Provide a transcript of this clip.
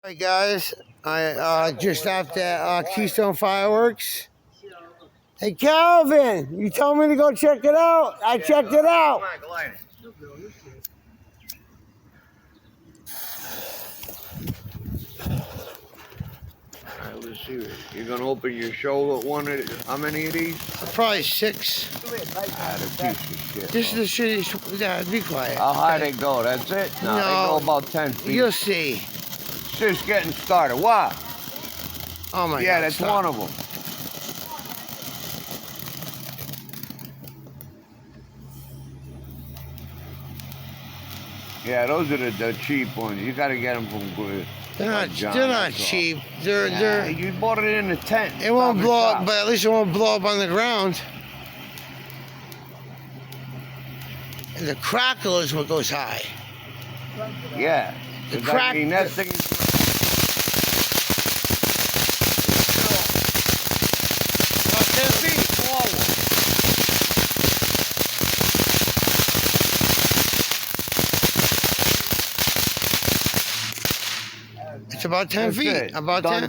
Alright guys, I just stopped at Keystone Fireworks. Hey Calvin, you told me to go check it out. I checked it out. Come on, go light it. Alright, let's see. You're gonna open your show with one of how many of these? Probably 6. They're a piece of shit. This is the shitty. Yeah, be quiet. How high they go? That's it? No, they go about 10 feet. You'll see. It's just getting started. What? Oh my God. Yeah, that's stop. one of them. Yeah, those are the cheap ones. You gotta get them from good. They're not cheap. They're. You bought it in a tent. It won't blow up, but at least it won't blow up on the ground. And the crackle is what goes high. Yeah. The crack. I mean, that thing is. About 10 feet forward. It's about 10 feet. About 10.